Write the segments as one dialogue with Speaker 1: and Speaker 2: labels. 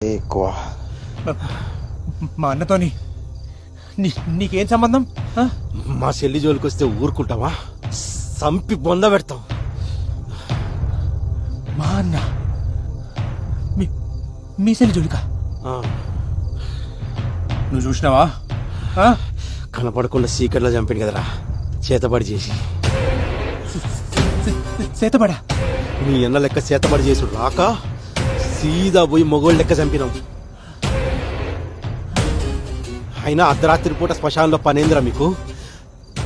Speaker 1: ఎక్కువ
Speaker 2: మా అన్నతోని నీకేం సంబంధం?
Speaker 1: మా చెల్లి జోలికి వస్తే ఊరుకుంటావా? సంపి బొంద పెడతాం.
Speaker 2: మా అన్న మీ చెల్లి జోలికా? నువ్వు చూసినావా?
Speaker 1: కనపడకుండా సీకర్లో చంపాడు కదరా, చేతబడి చేసి.
Speaker 2: చేతబడా?
Speaker 1: నీ అన్న లెక్క చేతబడి చేసుడు రాక సీదా పోయి మొగోళ్ళ లెక్క చంపినాం. అయినా అర్ధరాత్రి పూట శ్మశానంలో పనేంద్రా మీకు?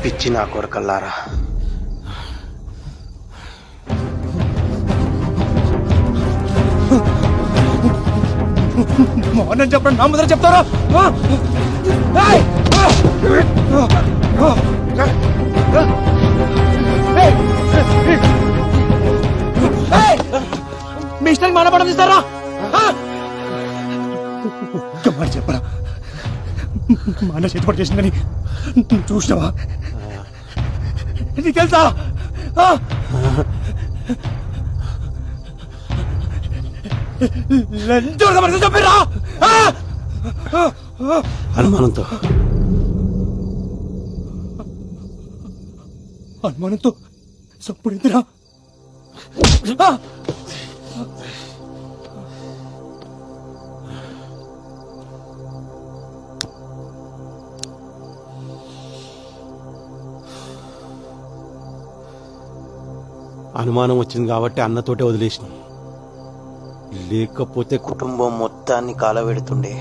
Speaker 1: పిచ్చి నా కొరకల్లారా.
Speaker 2: మోహన్ చెప్పండి, నా ముందర చెప్తారా? మీ ఇష్టానికి మానపడం తీస్తారా? చెప్పరా, మా అన్న చేతిపడి చేసిందని చూసినావా? నీకు తెలుసా? చెప్పిరా?
Speaker 1: అనుమానంతో
Speaker 2: సప్పుడు ఎందురా?
Speaker 1: అనుమానం వచ్చింది కాబట్టి అన్నతోటే వదిలేసిన, లేకపోతే కుటుంబం మొత్తాన్ని కాలబెడుతుండే.